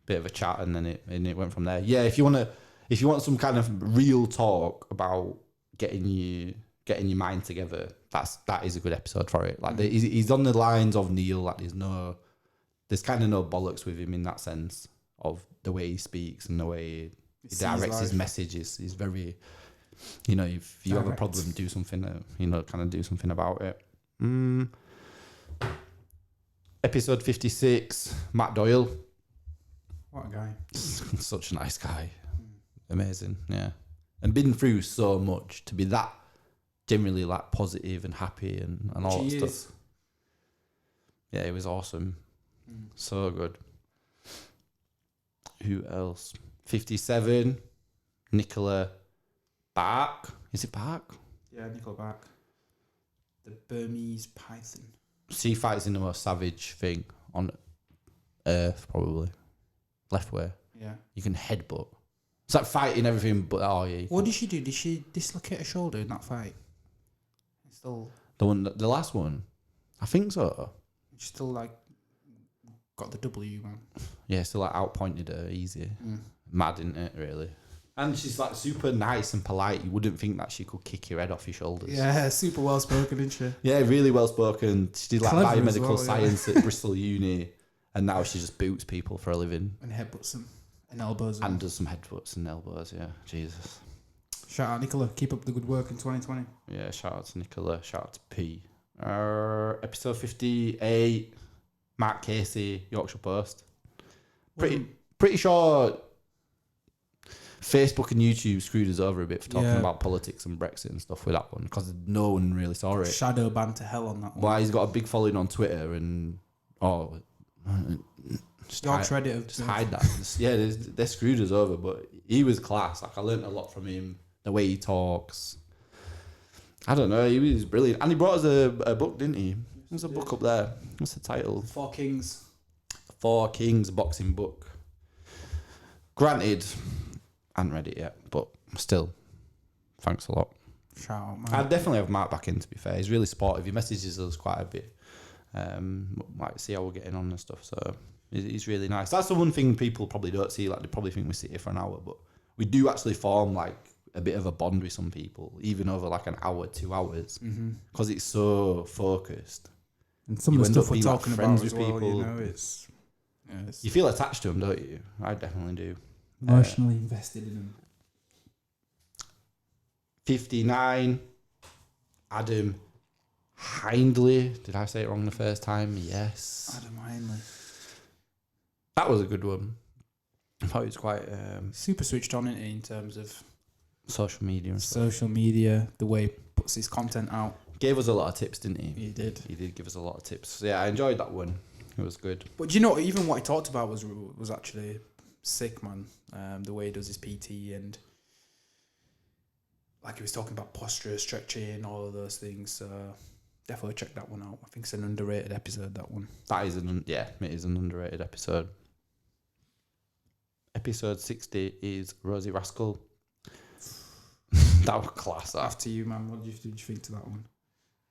bit of a chat, and then it went from there. Yeah, if you want some kind of real talk about getting your mind together, that is a good episode for it. Like he's on the lines of Neil. Like there's kind of no bollocks with him in that sense of the way he speaks and the way he directs his messages. He's very, if you have a problem, do something. Kind of do something about it. Episode 56, Matt Doyle. What a guy. Such a nice guy. Amazing, yeah. And been through so much to be that generally like positive and happy and all that stuff. Yeah, it was awesome. So good. Who else? 57, Nicola Bark. Is it Bark? Yeah, Nicola Bark. The Burmese python. She fights in the most savage thing on earth, probably. Left way. Yeah. You can headbutt. It's like fighting everything, but What did she do? Did she dislocate her shoulder in that fight? Still. The last one, I think so. She still like got the W, man. Yeah, still like outpointed her easy. Mad, isn't it? Really. And she's like super nice and polite. You wouldn't think that she could kick your head off your shoulders. Yeah, super well spoken, isn't she? Yeah, really well spoken. She did like Clever biomedical science at Bristol Uni, and now she just boots people for a living. And headbutts them and elbows them. And does some headbutts and elbows. Yeah, Jesus. Shout out Nicola. Keep up the good work in 2020. Yeah, shout out to Nicola. Shout out to P. Episode 58, Mark Casey, Yorkshire Post. Pretty sure Facebook and YouTube screwed us over a bit for talking about politics and Brexit and stuff with that one because no one really saw it. Shadow banned to hell on that one. Why he's got a big following on Twitter and just hide that. Yeah, they screwed us over, but he was class. Like I learned a lot from him, the way he talks. I don't know, he was brilliant, and he brought us a book, didn't he? There's a book up there. What's the title? Four Kings boxing book. Granted, I haven't read it yet, but still, thanks a lot. Shout out, man. I'd definitely have Mark back in, to be fair. He's really supportive. He messages us quite a bit. Might see how we're getting on and stuff. So he's really nice. That's the one thing people probably don't see. Like they probably think we sit here for an hour, but we do actually form like a bit of a bond with some people, even over like an hour, 2 hours, because it's so focused. And some of the stuff we're talking about as well, people. It's You feel attached to them, don't you? I definitely do. Emotionally invested in them. 59, Adam Hindley. Did I say it wrong the first time? Yes. Adam Hindley. That was a good one. I thought it was quite super switched on in terms of social media and stuff. Social media, the way he puts his content out. Gave us a lot of tips, didn't he? He did. He did give us a lot of tips. So yeah, I enjoyed that one. It was good. But you know, even what he talked about was actually sick, man. The way he does his PT and like he was talking about posture, stretching, all of those things. Definitely check that one out. I think it's an underrated episode, that one. It is an underrated episode. Episode 60 is Rosie Rascal. That was class. After you, man. What did you think to that one?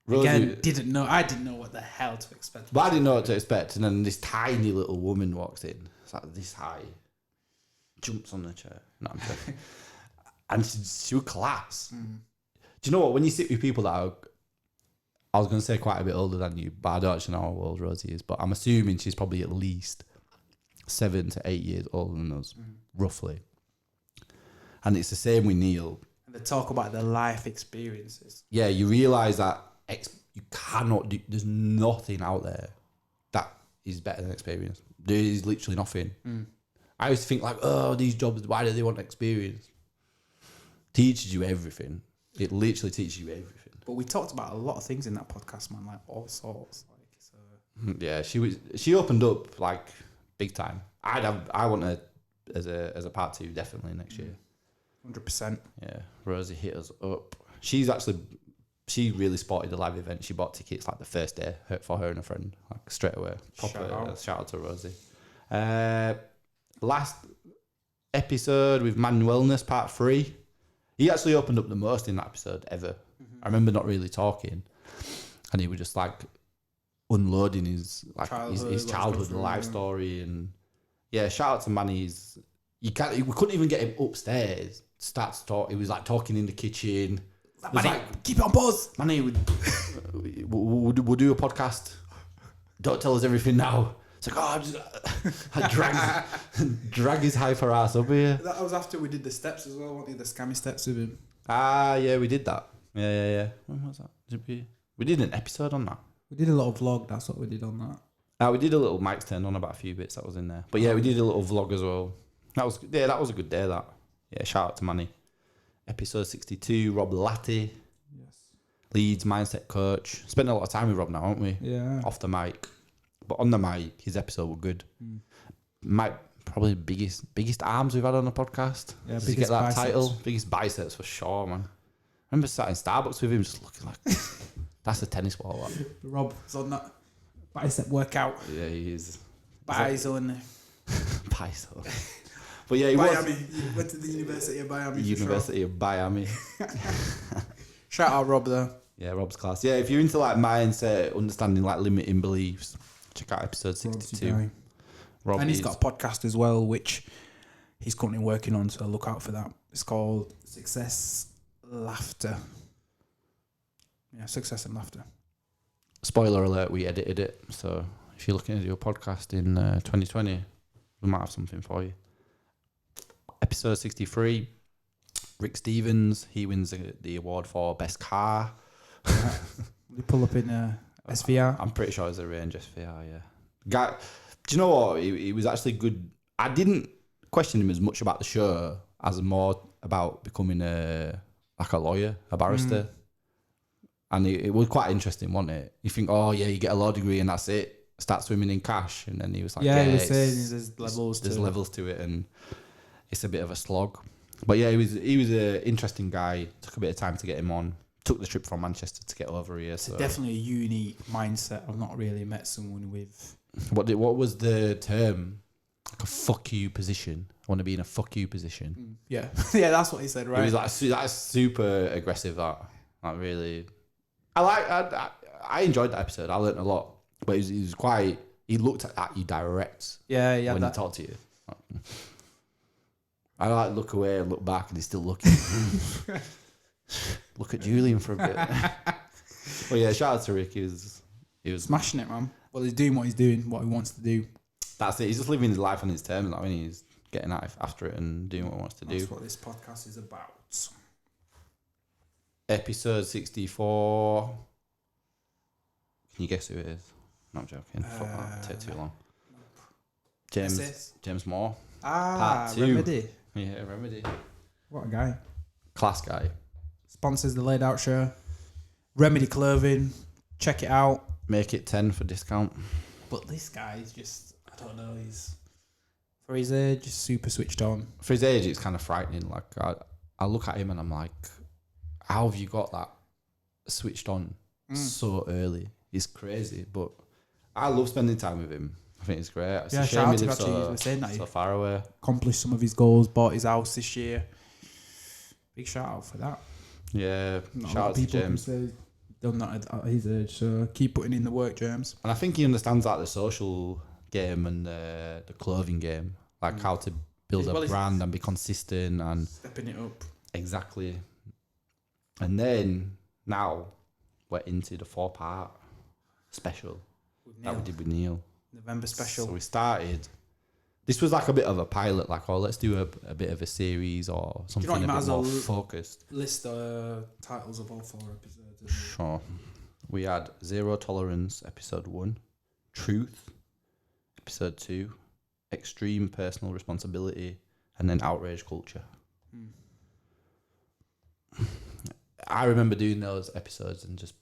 Rosie, Again, I didn't know what the hell to expect. But I didn't know what to expect. And then this tiny little woman walks in. It's like this high. Jumps on the chair. No, I'm joking. And she was class. Do you know what? When you sit with people that are, I was going to say quite a bit older than you, but I don't actually know how old Rosie is, but I'm assuming she's probably at least 7 to 8 years older than us, roughly. And it's the same with Neil. And they talk about their life experiences. Yeah, you realise that you cannot do... There's nothing out there that is better than experience. There is literally nothing. I used to think like, oh, these jobs, why do they want experience? Teaches you everything. It literally teaches you everything. But we talked about a lot of things in that podcast, man, like all sorts. Like, so. Yeah, she opened up like big time. I want her as a part 2 definitely next year. 100%. Yeah, Rosie hit us up. She really spotted the live event. She bought tickets like the first day for her and a friend, like straight away. Proper shout out to Rosie. Last episode with Man Wellness part 3. He actually opened up the most in that episode ever. I remember not really talking, and he was just like unloading his childhood life story. And yeah, shout out to Manny. We couldn't even get him upstairs to start to talk. He was like talking in the kitchen. Manny, keep it on pause. Manny, we'll do a podcast. Don't tell us everything now. It's like, I'm just drag his hyper ass up here. That was after we did the steps as well, weren't we? The scammy steps with him. Yeah, we did that. Yeah. When was that? We did an episode on that. We did a little vlog. That's what we did on that. We did a little mic stand on about a few bits that was in there. But yeah, we did a little vlog as well. That was a good day. That. Yeah, shout out to Manny. Episode 62, Rob Latty. Yes. Leeds mindset coach. Spent a lot of time with Rob now, haven't we? Yeah. Off the mic. But on the mic, his episode was good. Probably the biggest arms we've had on the podcast. Yeah, Did you get that biceps. Title? Biggest biceps for sure, man. I remember sat in Starbucks with him just looking like, that's a tennis ball. That. Rob's on that bicep workout. Yeah, he is. Bison. Bison. But yeah, he Miami. He went to the University of Miami. University of Miami. Shout out Rob though. Yeah, Rob's class. Yeah, if you're into like mindset, understanding like limiting beliefs, check out episode 62. Rob and he's got a podcast as well, which he's currently working on, so look out for that. It's called Success Laughter. Yeah, Success and Laughter. Spoiler alert, we edited it, so if you're looking at your podcast in 2020, we might have something for you. Episode 63, Rick Stevens, he wins the award for Best Car. You pull up in SVR? I'm pretty sure it's a Range SVR, yeah. Guy, do you know what? He was actually good. I didn't question him as much about the show as more about becoming a lawyer, a barrister. And it was quite interesting, wasn't it? You think, oh yeah, you get a law degree and that's it. Start swimming in cash. And then he was like, yeah, he was saying there's levels to it and it's a bit of a slog. But yeah, he was an interesting guy. Took a bit of time to get him on. Took the trip from Manchester to get over here. It's definitely a unique mindset. I've not really met someone with... What was the term? Like a fuck you position. I want to be in a fuck you position. Yeah. Yeah, that's what he said, right? It was like that's super aggressive, that. Like really... I enjoyed that episode. I learned a lot. But he was quite... He looked at you direct. Yeah, when he talked to you. I look away and look back and he's still looking. Look at Julian for a bit. Well, yeah, shout out to Rick. He was smashing it, man. Well, he's doing what he's doing, what he wants to do. That's it. He's just living his life on his terms. I mean, he's getting after it and doing what he wants to do. That's what this podcast is about. Episode 64. Can you guess who it is? Not joking. Fuck that. Take too long. James Moore. Part 2. Remedy. Yeah, Remedy. What a guy. Class guy. Sponsors the Laid Out Show. Remedy Clothing. Check it out. Make it 10 for discount. But this guy is just, I don't know, he's, for his age, just super switched on. For his age, it's kind of frightening. Like, I look at him and I'm like, how have you got that switched on so early? It's crazy, but I love spending time with him. I think it's great. It's a shame he lives so far away. Accomplished some of his goals, bought his house this year. Big shout out for that. Yeah, not shout out to James. Done that at his age, so keep putting in the work, James. And I think he understands like the social game and the clothing game, like how to build a brand and be consistent and stepping it up. Exactly. And then now we're into the 4-part special that we did with Neil. November special. So we started This was like a bit of a pilot, like, oh, let's do a bit of a series or something a bit more focused. List the titles of all 4 episodes. Sure. We had Zero Tolerance, episode 1, Truth, episode 2, Extreme Personal Responsibility, and then Outrage Culture. I remember doing those episodes and just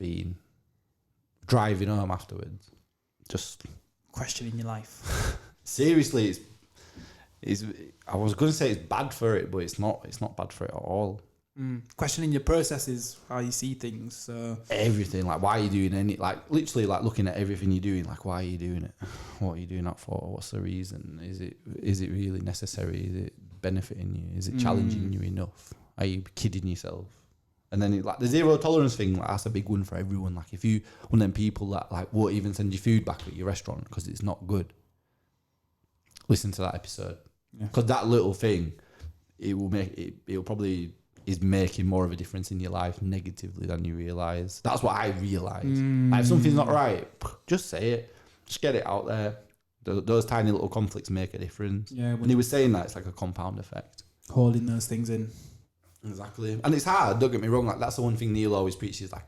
driving home afterwards, just questioning your life. Seriously, I was going to say it's bad for it, but it's not bad for it at all. Questioning your processes, how you see things. So everything, like, why are you doing any, like, literally, like, looking at everything you're doing, like, why are you doing it? What are you doing that for? What's the reason? Is it really necessary? Is it benefiting you? Is it challenging you enough? Are you kidding yourself? And then, like, the zero tolerance thing, like, that's a big one for everyone. Like, if you one of them people that, like, won't even send you food back at your restaurant because it's not good, listen to that episode, because that little thing, it'll probably is making more of a difference in your life negatively than you realise. That's what I realised. Like, if something's not right, just say it. Just get it out there. Those tiny little conflicts make a difference. Yeah, and he was saying that it's like a compound effect. Holding those things in. Exactly. And it's hard, don't get me wrong. Like, that's the one thing Neil always preaches, like,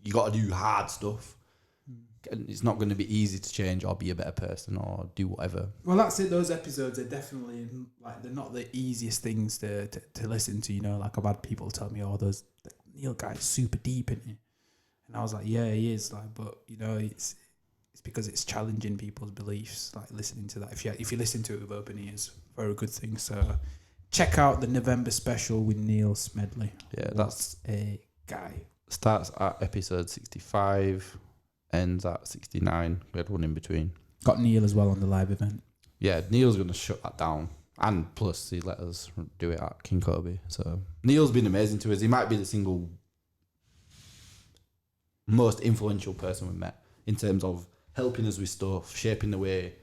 you got to do hard stuff. And it's not going to be easy to change or be a better person or do whatever. Well, that's it. Those episodes are definitely, like, they're not the easiest things to listen to, you know. Like, I've had people tell me, oh, the Neil guy's super deep, isn't he? And I was like, yeah, he is. Like, but, you know, it's because it's challenging people's beliefs, like, listening to that. If you listen to it with open ears, very good thing. So check out the November special with Neil Smedley. Yeah, that's a guy. Starts at episode 65. Ends at 69. We had one in between. Got Neil as well on the live event. Yeah, Neil's going to shut that down. And plus, he let us do it at King Kobe. So Neil's been amazing to us. He might be the single most influential person we've met in terms of helping us with stuff, shaping the way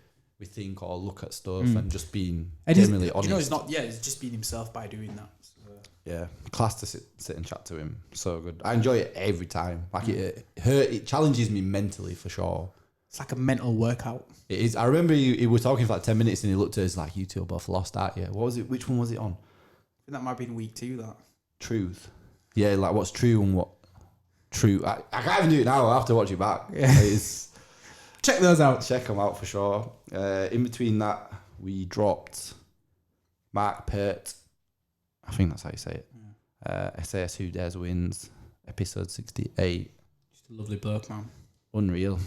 we think or look at stuff, and just being generally honest. You know, he's just being himself by doing that. So. Yeah, class to sit and chat to him. So good. I enjoy it every time. Like, it challenges me mentally for sure. It's like a mental workout. It is. I remember he was talking for like 10 minutes and he looked at us like, you two are both lost, aren't you? What was it? Which one was it on? I think that might have been week 2, that. Truth. Yeah, like, what's true and what true. I can't even do it now. I have to watch it back. Yeah. Check those out. Check them out for sure. In between that, we dropped Mark Pert. I think that's how you say it. SAS Who Dares Wins, episode 68. Just a lovely bloke, man. Unreal.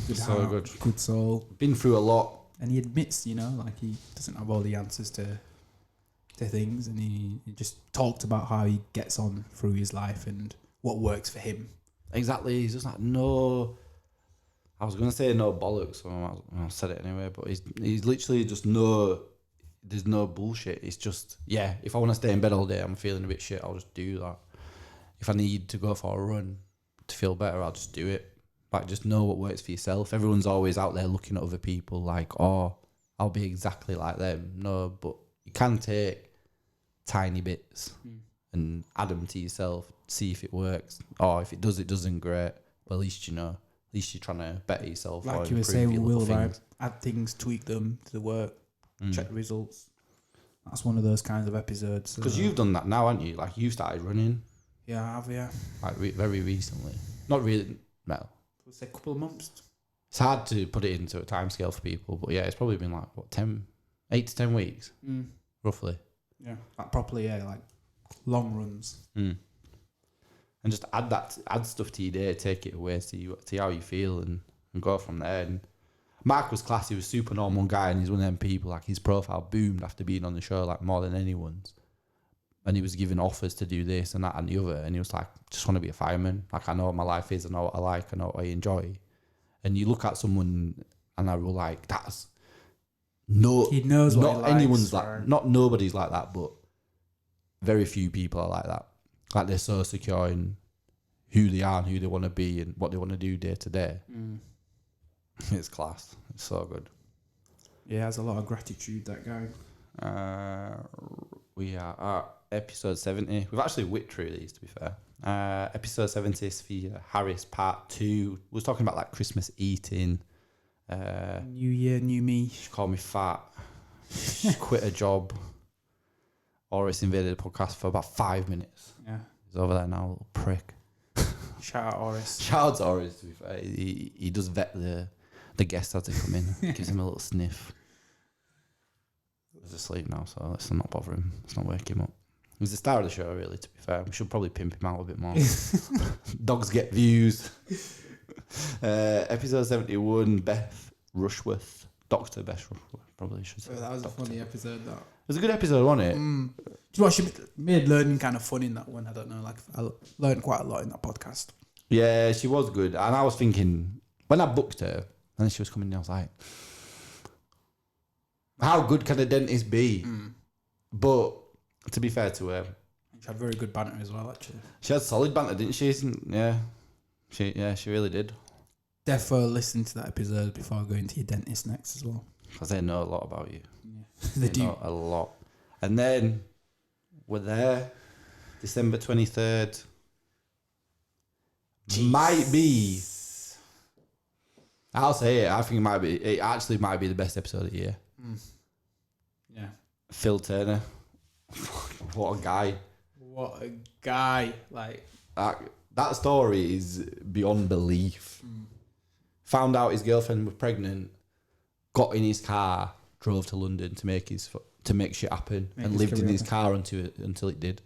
Good so heart, good. Good soul. Been through a lot. And he admits, you know, like, he doesn't have all the answers to things, and he just talked about how he gets on through his life and what works for him. Exactly. He's just like, no... I was going to say no bollocks, so I said it anyway, but he's literally just there's no bullshit. It's just, yeah, if I want to stay in bed all day, I'm feeling a bit shit, I'll just do that. If I need to go for a run to feel better, I'll just do it. Like, just know what works for yourself. Everyone's always out there looking at other people like, oh, I'll be exactly like them. No, but you can take tiny bits and add them to yourself, see if it works. Or if it doesn't, great. But at least you know. At least you're trying to better yourself. Like you were saying, Will, right? Add things, tweak them to the work, check the results. That's one of those kinds of episodes. Because you've done that now, haven't you? Like, you've started running. Yeah, I have, yeah. Like, very recently. Not really, no. Let's say a couple of months. It's hard to put it into a timescale for people, but yeah, it's probably been like, 8 to 10 weeks, roughly. Yeah, like properly, yeah, like long runs. And just add stuff to your day, take it away, see how you feel, and go from there. And Mark was class. He was a super normal guy, and he's one of them people, like, his profile boomed after being on the show, like, more than anyone's. And he was given offers to do this and that and the other, and he was like, just want to be a fireman. Like, I know what my life is, I know what I like, I know what I enjoy. And you look at someone, and I was like, that's no. He knows what not anyone's likes, like, not nobody's like that, but very few people are like that. Like, they're so secure in who they are and who they want to be and what they want to do day to day. It's class. It's so good. Yeah, has a lot of gratitude, that guy. We are at episode 70. We've actually whipped through these, to be fair. Episode 70, Sophia Harris, part 2. We was talking about, like, Christmas eating. New year, new me. She called me fat. She quit a job. Oris invaded the podcast for about 5 minutes. Yeah. He's over there now, little prick. Shout out Oris. Shout out to Oris, to be fair. He does vet the guests as they come in. Gives him a little sniff. He's asleep now, so let's not bother him. Let's not wake him up. He's the star of the show, really, to be fair. We should probably pimp him out a bit more. Dogs get views. Episode 71, Beth Rushworth. Dr. Beth Rushworth, probably should say. That was Doctor. a funny episode, that. It was a good episode, wasn't it? Do you know what? She made learning kind of fun in that one. I don't know. Like, I learned quite a lot in that podcast. Yeah, she was good. And I was thinking, when I booked her, and she was coming in, I was like, how good can a dentist be? But to be fair to her, She had very good banter as well, actually. she had solid banter, didn't she? Yeah. She really did. Defo listen to that episode before going to your dentist next as well. Because they know a lot about you. Yeah. They do. Know a lot. And then we're there, December 23rd. Might be, I'll say it, I think it actually might be the best episode of the year. Yeah. Phil Turner. What a guy. What a guy. Like, that story is beyond belief. Found out his girlfriend was pregnant, got in his car, drove to London to make shit happen, and lived in his car until it did.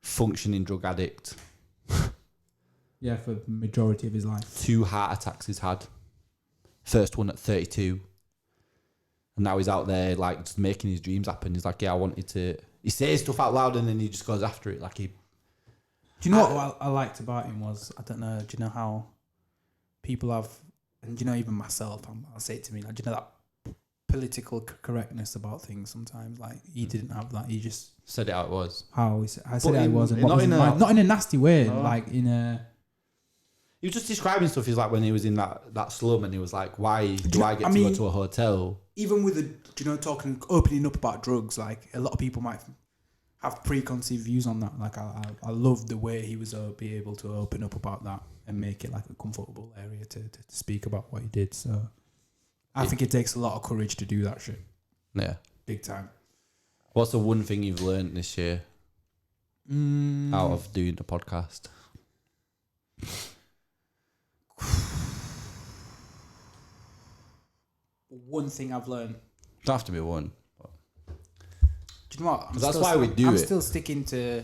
Functioning drug addict. yeah, for the majority of his life. 2 heart attacks he's had. First one at 32. And now he's out there like just making his dreams happen. He's like, yeah, I wanted to. He says stuff out loud and then he just goes after it. Like he. Do you know what I liked about him was, I don't know, do you know how people have, and do you know even myself, I'll say it to me, like, do you know that political correctness about things sometimes? Like, he didn't have that. He just Said it how it was. I said it was, and not in a nasty way, No. like in a. He was just describing stuff. He's like when he was in that slum and he was like, why do I get to go to a hotel? Even with opening up about drugs, like a lot of people might have preconceived views on that. Like I love the way he was be able to open up about that and make it like a comfortable area to speak about what he did. So I think it takes a lot of courage to do that shit. Yeah. Big time. What's the one thing you've learned this year out of doing the podcast? One thing I've learned. Don't have to be one. Do you know what? That's why we do I'm it. still sticking to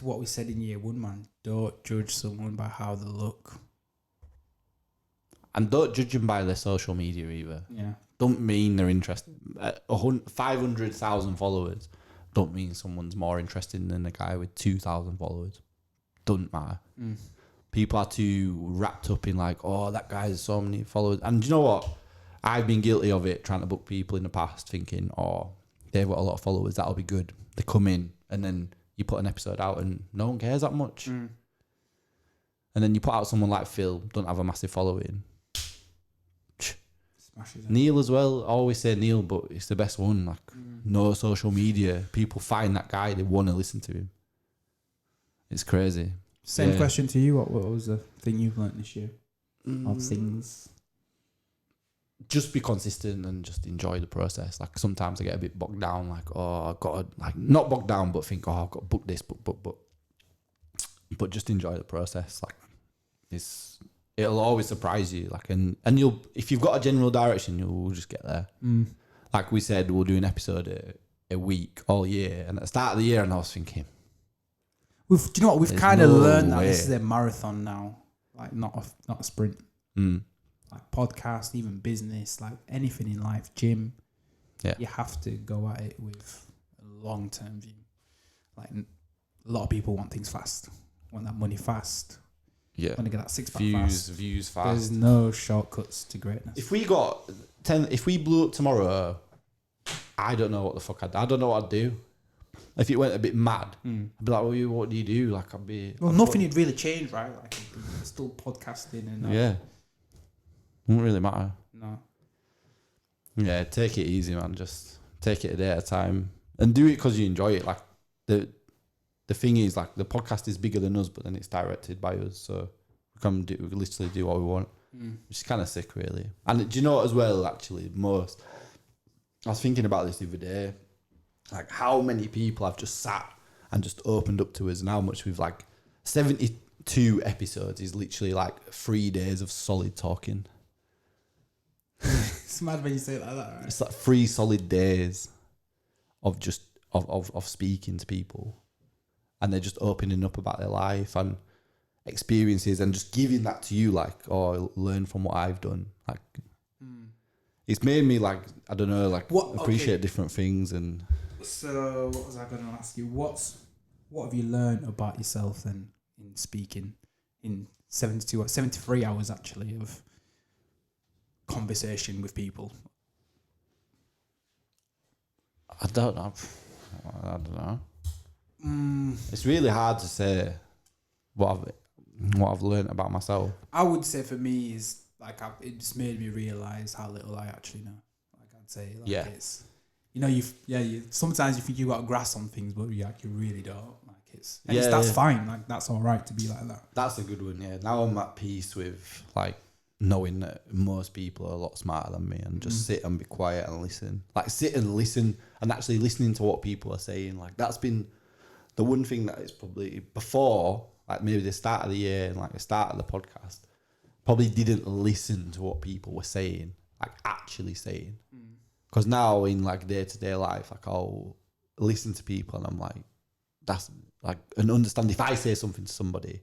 what we said in year one, man. Don't judge someone by how they look. And don't judge them by their social media either. Yeah. Don't mean they're interested. 500,000 followers don't mean someone's more interested than a guy with 2,000 followers. Doesn't matter. People are too wrapped up in like, oh, that guy has so many followers. And do you know what? I've been guilty of it, trying to book people in the past, thinking, oh, they've got a lot of followers, that'll be good. They come in and then you put an episode out and no one cares that much. And then you put out someone like Phil, don't have a massive following. Neil as well, I always say Neil, but it's the best one. Like, no social media. People find that guy, they want to listen to him. It's crazy. Same question to you. What was the thing you've learnt this year? Of things? Just be consistent and just enjoy the process. Like sometimes I get a bit bogged down, like, oh, I've got to, like, not bogged down, but think, oh, I've got to book this, but just enjoy the process. Like, it'll always surprise you. Like, and you'll, if you've got a general direction, you'll just get there. Like we said, we'll do an episode a week all year. And at the start of the year, and I was thinking, do you know what? We've kind of learned that this is a marathon now, like not a sprint. Like podcast, even business, like anything in life, gym. Yeah, you have to go at it with a long-term view. Like a lot of people want things fast, want that money fast. Yeah, want to get that six-pack fast. Views fast. There's no shortcuts to greatness. If we blew up tomorrow, I don't know what the fuck I don't know what I'd do. If it went a bit mad, I'd be like, well, what do you do? Like, nothing would really change, right? Like, still podcasting and yeah. Wouldn't really matter. No. Yeah, take it easy, man. Just take it a day at a time. And do it because you enjoy it. Like, the thing is, like, the podcast is bigger than us, but then it's directed by us. So we can literally do what we want. which is kind of sick, really. And do you know what as well, actually, I was thinking about this the other day, like how many people have just sat and just opened up to us, and how much we've 72 episodes is literally 3 days of solid talking. It's mad when you say it like that, right? It's 3 solid days of just of speaking to people, and they're just opening up about their life and experiences, and just giving that to you, learn from what I've done. It's made me I don't know, appreciate different things. And so, what was I going to ask you? What have you learned about yourself then in speaking in 73 hours actually of conversation with people? I don't know. It's really hard to say what I've learned about myself. I would say for me is it just made me realise how little I actually know. I'd say it's, you sometimes you think you got a grasp on things, but you really don't. That's fine. That's all right to be like that. That's a good one. Yeah. Now I'm at peace with knowing that most people are a lot smarter than me, and just sit and be quiet and listen. Sit and listen, and actually listening to what people are saying. That's been the one thing that is probably before, maybe the start of the year and the start of the podcast, probably didn't listen to what people were saying, actually saying. Because now in day-to-day life, I'll listen to people and I'm that's and understand if I say something to somebody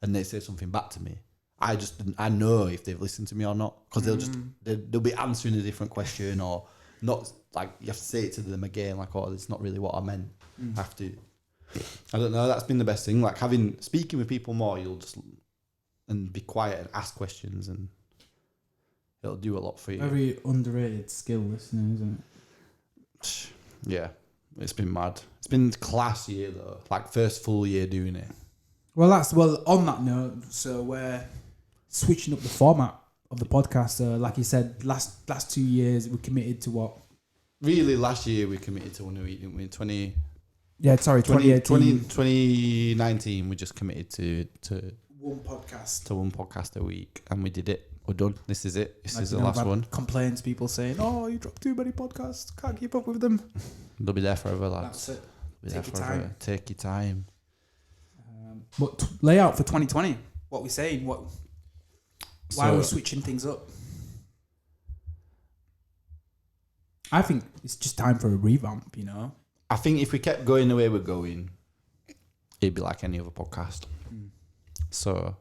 and they say something back to me, I know if they've listened to me or not, because they'll be answering a different question, or not, you have to say it to them again, it's not really what I meant. I have to, I don't know, that's been the best thing, speaking with people more, you'll just and be quiet and ask questions, and it'll do a lot for you. Very underrated skill, listening, isn't it? Yeah, it's been mad. It's been class year though, first full year doing it. Well, on that note, so we're switching up the format of the podcast. Like you said, last 2 years we committed to what? Really, last year we committed to 1 week, didn't we? 2019 we just committed to one podcast. To one podcast a week, and we did it. We're done. This is it. This is the last one. Complaints, people saying, "Oh, you dropped too many podcasts. Can't keep up with them." They'll be there forever, lads. That's it. Take your time. But layout for 2020. What we're saying? Why are we switching things up? I think it's just time for a revamp. I think if we kept going the way we're going, it'd be like any other podcast. So,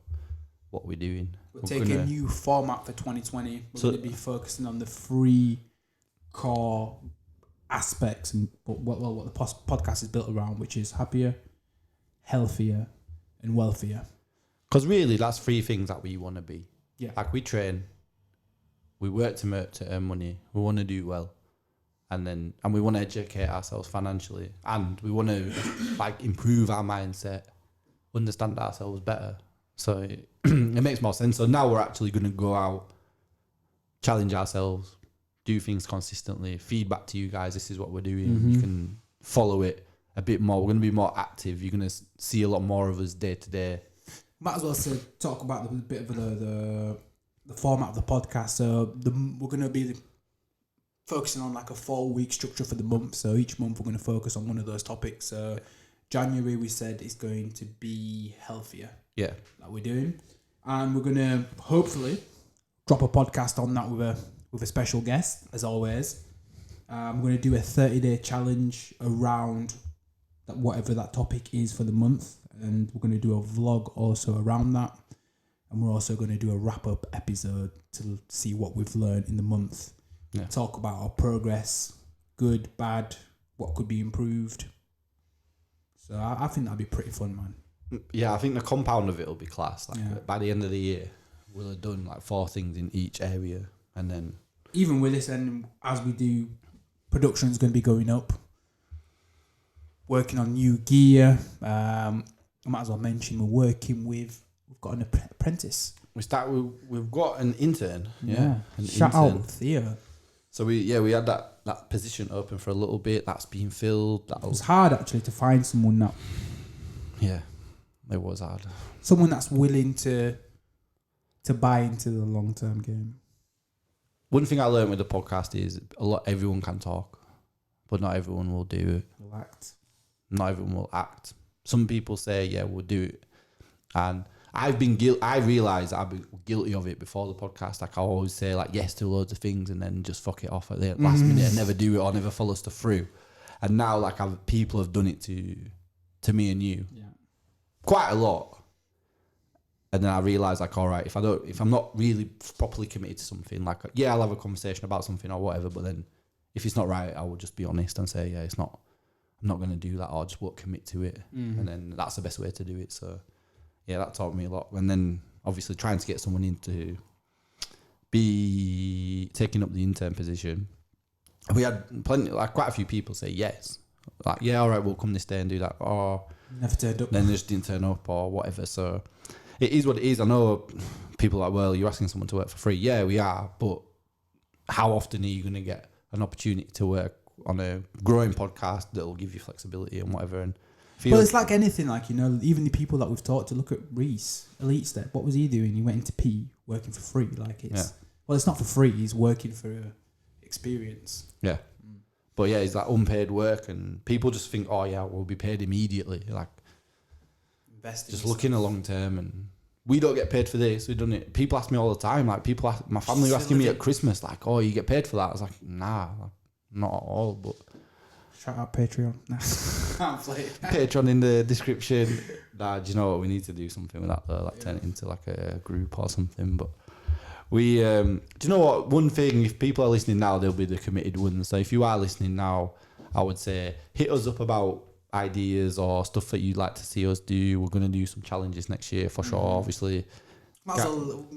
what we're doing? We're taking a new format for 2020. We're going to be focusing on the 3 core aspects and what the podcast is built around, which is happier, healthier, and wealthier. Because really, that's 3 things that we want to be. Yeah. We train, we work to earn money, we want to do well, and we want to educate ourselves financially, and we want to improve our mindset, understand ourselves better. So it makes more sense. So now we're actually going to go out, challenge ourselves, do things consistently, feedback to you guys. This is what we're doing. You can follow it a bit more. We're going to be more active. You're going to see a lot more of us day to day. Might as well talk about a bit of the format of the podcast. So we're going to be focusing on a 4-week structure for the month. So each month we're going to focus on one of those topics. So January we said is going to be healthier. Yeah, that we're doing, and we're going to hopefully drop a podcast on that with a special guest, as always. I'm going to do a 30-day challenge around whatever that topic is for the month, and we're going to do a vlog also around that, and we're also going to do a wrap-up episode to see what we've learned in the month. Yeah. Talk about our progress, good, bad, what could be improved. So I think that'd be pretty fun, man. Yeah, I think the compound of it will be class. By the end of the year, we'll have done 4 things in each area, and then even with this, and as we do, production's going to be going up. Working on new gear. I might as well mention we've got an apprentice. We've got an intern. Yeah. Shout out Theo. So we had that position open for a little bit. That's been filled. It was hard actually to find someone that. Yeah. It was hard. Someone that's willing to to buy into the long term game? One thing I learned with the podcast is everyone can talk, but not everyone will do it. Will act. Not everyone will act. Some people say, yeah, we'll do it. And I've been I realised I've been guilty of it before the podcast. Like I always say like yes to loads of things and then just fuck it off at the last minute and never do it or never follow stuff through. And now like people have done it to me and you. Yeah. Quite a lot. And then I realised like, all right, if I'm not really properly committed to something, like yeah, I'll have a conversation about something or whatever, but then if it's not right, I will just be honest and say, yeah, it's not, I'm not going to do that, or I just won't commit to it. And then that's the best way to do it. So yeah, that taught me a lot. And then obviously trying to get someone in to be taking up the intern position. We had quite a few people say yes. Like, yeah, all right, we'll come this day and do that. Or never turned up. Then they just didn't turn up or whatever. So it is what it is. I know people are like, well, you're asking someone to work for free. Yeah, we are. But how often are you going to get an opportunity to work on a growing podcast that will give you flexibility and whatever? And but it's like anything, like, you know, even the people that we've talked to, look at Reese, Elite Step. What was he doing? He went into P working for free. Like well, it's not for free. He's working for experience. Yeah. But yeah, it's like unpaid work and people just think, oh yeah, we'll be paid immediately. Like just looking a long term, and we don't get paid for this. We've done it. People ask me all the time, like my family were asking me at Christmas, like, oh, you get paid for that? I was like, nah, not at all. But shout out Patreon. Patreon in the description. Nah, do you know what? We need to do something with that though, like turn it into like a group or something. But we, do you know what? One thing, if people are listening now, they'll be the committed ones. So if you are listening now, I would say hit us up about ideas or stuff that you'd like to see us do. We're going to do some challenges next year for sure. Obviously, might as well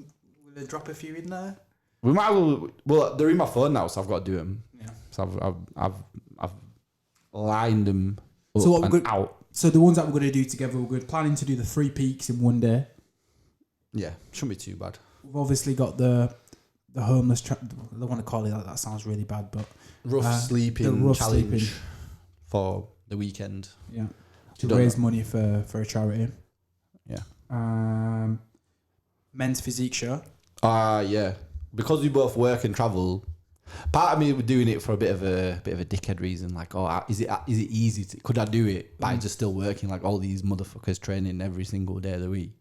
drop a few in there. We might well, they're in my phone now, so I've got to do them. Yeah. So I've lined them up so and out. So the ones that we're going to do together, we're planning to do the 3 peaks in one day. Yeah, shouldn't be too bad. We've obviously got the homeless. I don't want to call it that. That sounds really bad, but rough sleeping challenge for the weekend. Yeah, to raise money for a charity. Yeah. Men's physique show. Yeah. Because we both work and travel. Part of me was doing it for a bit of a dickhead reason, like, oh, is it easy? Could I do it by just still working like all these motherfuckers training every single day of the week?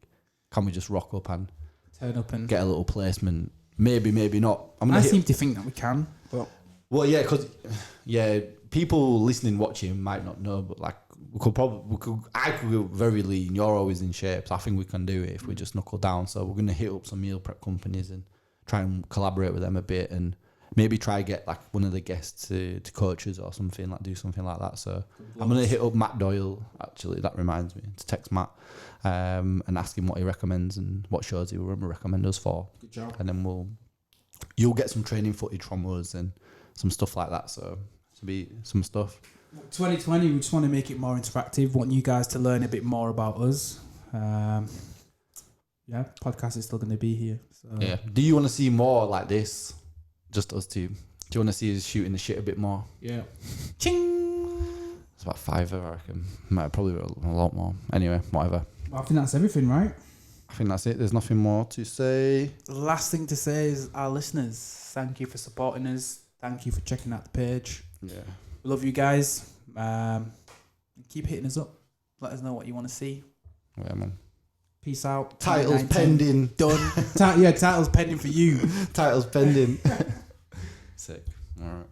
Can we just rock up and turn up and get a little placement? Maybe not. I seem to think that we can, but well, yeah, because people listening, watching might not know, but like I could go very lean. You're always in shape, so I think we can do it if we just knuckle down. So we're gonna hit up some meal prep companies and try and collaborate with them a bit, and maybe try get like one of the guests to coach us or something, like do something like that. So I'm gonna hit up Matt Doyle. Actually, that reminds me to text Matt and ask him what he recommends and what shows he will recommend us for. Good job. And then you'll get some training footage from us and some stuff like that. So to be some stuff. 2020, we just want to make it more interactive. Want you guys to learn a bit more about us. Yeah, podcast is still going to be here. So. Yeah. Do you want to see more like this? Just us two. Do you want to see us shooting the shit a bit more? Yeah. Ching. It's about 5, I reckon. Might probably a lot more. Anyway, whatever. Well, I think that's everything, right? I think that's it. There's nothing more to say. The last thing to say is our listeners, thank you for supporting us. Thank you for checking out the page. Yeah. We love you guys. Keep hitting us up. Let us know what you want to see. Yeah, man. Peace out. Titles pending. Done. Titles pending for you. Titles pending. Sick. All right.